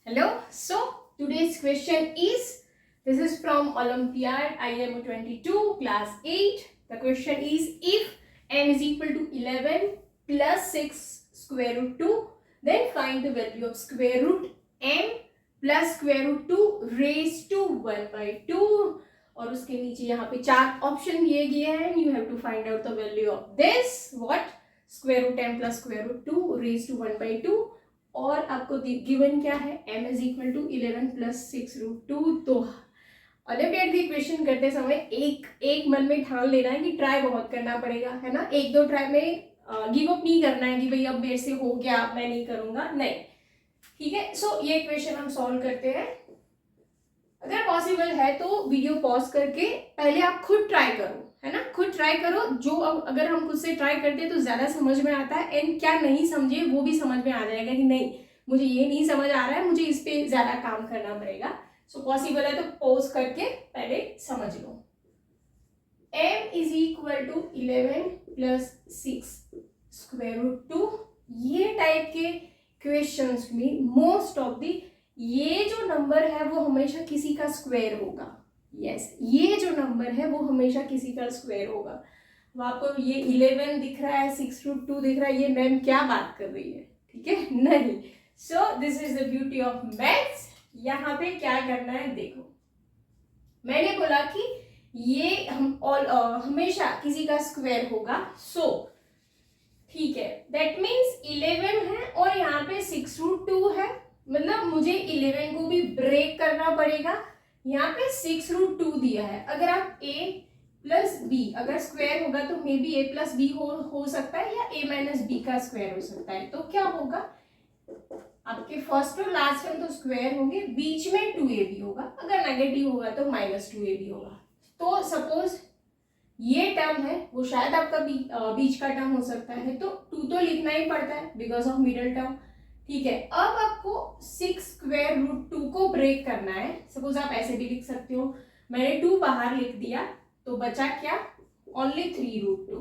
Hello. So today's question is, this is from Olympiad IMO 22 class 8. The question is, if m is equal to 11 plus 6 square root 2, then find the value of square root m plus square root 2 raised to 1 by 2. और उसके नीचे यहाँ पे 4 option दिए गए हैं. You have to find out the value of this. What? Square root m plus square root 2 raised to 1 by 2. और आपको गिवन क्या है, m is equal to 11 plus 6 root 2. तो ओलंपियाड की इक्वेशन करते समय एक मन में ठान लेना है कि ट्राई बहुत करना पड़ेगा, है ना. एक दो ट्राई में गिव अप नहीं करना है कि भाई अब मेरे से हो गया अब मैं नहीं करूंगा, नहीं. ठीक है. सो ये इक्वेशन हम सॉल्व करते हैं. अगर पॉसिबल है तो वीडियो पॉज करके पहले आप खुद ट्राई करो, है ना. खुद ट्राई करो. जो अगर हम खुद से ट्राई करते हैं तो ज्यादा समझ में आता है, एंड क्या नहीं समझे वो भी समझ में आ जाएगा कि नहीं मुझे ये नहीं समझ आ रहा है, मुझे इस पे ज्यादा काम करना पड़ेगा. सो पॉसिबल है तो पॉज करके पहले समझ लो. m is equal to 11 plus 6 square root 2. ये टाइप के क्वेश्चंस में मोस्ट ऑफ द ये जो नंबर है वो हमेशा किसी का स्क्वायर होगा. यस, ये जो नंबर है वो हमेशा किसी का स्क्वायर होगा. तो आपको ये 11 दिख रहा है, 6 रूट 2 दिख रहा है, ये मैम क्या बात कर रही है, ठीक है, नहीं. So this is the beauty of maths. यहाँ पे क्या करना है देखो, मैंने बोला कि ये हमेशा किसी का स्क्वायर होगा. सो ठीक है, दैट मीन्स 11 है और यहाँ पे 6 रूट 2 है, मतलब मुझे 11 को भी ब्रेक करना पड़ेगा. यहाँ पे 6 रूट 2 दिया है. अगर आप a प्लस बी अगर स्क्वायर होगा तो maybe a plus B हो सकता है, या a माइनस बी का स्क्वायर हो सकता है. तो क्या होगा, आपके फर्स्ट और लास्ट टर्म तो स्क्वायर होंगे, बीच में 2ab होगा. अगर नेगेटिव होगा तो माइनस 2ab होगा. तो सपोज ये टर्म है वो शायद आपका बीच का टर्म हो सकता है, तो 2 तो लिखना ही पड़ता है बिकॉज ऑफ मिडल टर्म. ठीक है. अब आपको 6 स्क्वायर रूट 2 को ब्रेक करना है. सपोज आप ऐसे भी लिख सकते हो, मैंने 2 बाहर लिख दिया तो बचा क्या, ओनली 3 रूट 2.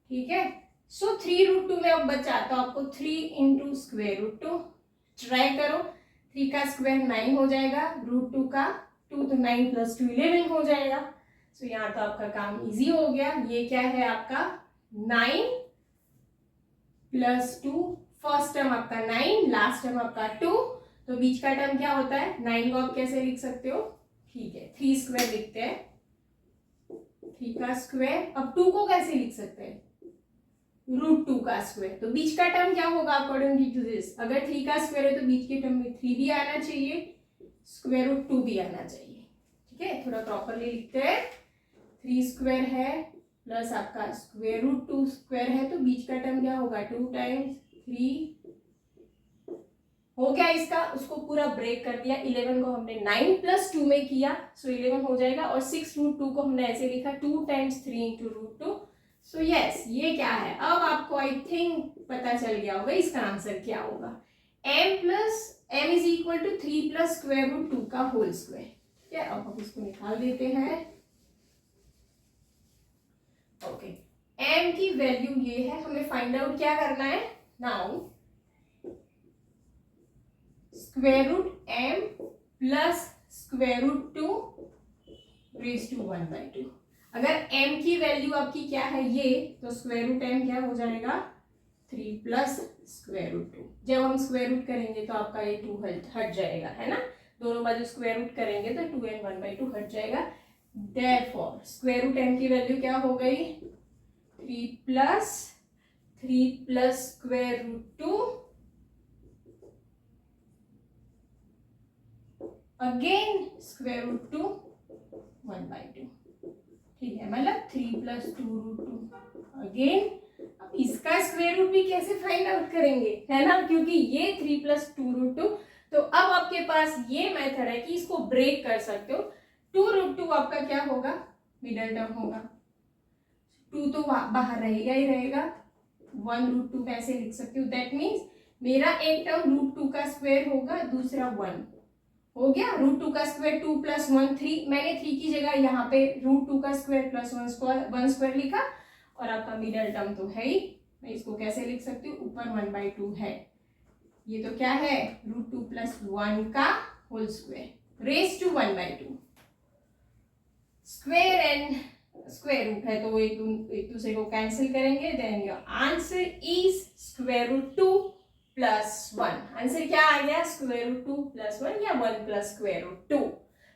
ठीक है. सो 3 रूट 2 में अब बचा तो आपको 3 इंटू स्क्वायर रूट 2. ट्राई करो. 3 का स्क्वायर 9 हो जाएगा, रूट 2 का 2 तो 9 प्लस 2 11 हो जाएगा. सो यहाँ तो आपका काम इजी हो गया. ये क्या है आपका 9 प्लस 2. फर्स्ट टर्म आपका 9, लास्ट टर्म आपका 2, तो बीच का टर्म क्या होता है 9 को आप कैसे लिख सकते हो, ठीक है 3 स्क्वायर लिखते हैं. 3 का स्क्वायर. अब 2 को कैसे लिख सकते हैं, रूट 2 का स्क्वायर. तो बीच का टर्म क्या होगा अकॉर्डिंग टू दिस, अगर 3 का स्क्वायर है तो बीच के टर्म में 3 भी आना चाहिए, स्क्वायर रूट 2 भी आना चाहिए. ठीक है. थोड़ा प्रॉपरली लिखते हैं. 3 स्क्वायर है प्लस आपका स्क्वायर रूट 2 स्क्वायर है, तो बीच का टर्म क्या होगा 2 टाइम्स 3 हो गया इसका. उसको पूरा ब्रेक कर दिया. 11 को हमने 9 प्लस 2 में किया, सो 11 हो जाएगा. और 6 रूट 2 को हमने ऐसे लिखा 2 times 3 into root 2. So yes, ये क्या है, अब आपको आई थिंक पता चल गया होगा इसका आंसर क्या होगा. m is equal to 3 plus square root 2 का होल स्क्वायर. ठीक है. अब हम इसको निकाल देते हैं. ओके. m की वैल्यू ये है, हमें फाइंड आउट क्या करना है now. Square root m plus square root 2 raise to 1 by 2. अगर m की वैल्यू आपकी क्या है ये, तो स्क्वायर रूट m क्या हो जाएगा 3 प्लस स्क्वायर रूट 2. जब हम स्क्वायर रूट करेंगे तो आपका ये 2 हट जाएगा, है ना. दोनों बाजू स्क्वायर रूट करेंगे तो 2 एंड 1 बाई 2 हट जाएगा. देयरफॉर स्क्वायर रूट m की वैल्यू क्या हो गई 3 plus square root 2 again square root 2 1 by 2. ठीक है, मतलब 3 प्लस 2 रूट 2 अगेन. अब इसका स्क्वायर रूट भी कैसे फाइंड आउट करेंगे, है ना, क्योंकि ये 3 प्लस 2 रूट 2. तो अब आपके पास ये मेथड है कि इसको ब्रेक कर सकते हो. 2 रूट 2 आपका क्या होगा, मिडल टर्म होगा. 2 तो बाहर रहेगा ही रहेगा. 1 रूट 2 ऐसे लिख सकते हो. दैट मीन्स मेरा एक टर्म रूट 2 का स्क्वायर होगा, दूसरा 1 हो गया. रूट 2 का स्क्वायर 2 प्लस 1 3. मैंने 3 की जगह यहाँ पे रूट 2 का स्क्वायर प्लस 1 स्क्वायर लिखा. और आपका मिडल टर्म तो है ही, मैं इसको कैसे लिख सकती हूँ, ऊपर 1 बाई 2 है. ये तो क्या है √2 + 1 का whole square raise to 1/2 square and square root है तो वो एक दूसरे को कैंसिल करेंगे. Then your answer is √2 + 1. Answer क्या आ गया √2 + 1 या 1 + √2.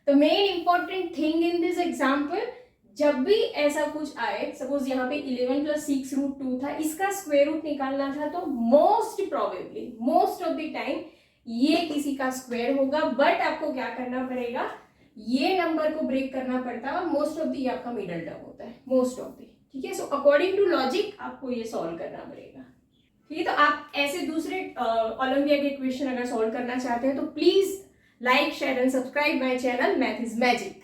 The main important thing in this example, जब भी ऐसा कुछ आए, सपोज यहाँ पे 11 + 6 √2 था, इसका स्क्वायर रूट निकालना था तो most probably most of the time ये किसी का स्क्वायर होगा. बट आपको क्या करना पड़ेगा, ये नंबर को ब्रेक करना पड़ता है. मोस्ट ऑफ द ये आपका मिडल टर्म होता है, मोस्ट ऑफ द. ठीक है, सो अकॉर्डिंग टू लॉजिक आपको ये सॉल्व करना पड़ेगा. ठीक है, तो आप ऐसे दूसरे ओलंपिया के क्वेश्चन अगर सॉल्व करना चाहते हैं तो please like share and subscribe my channel math is magic.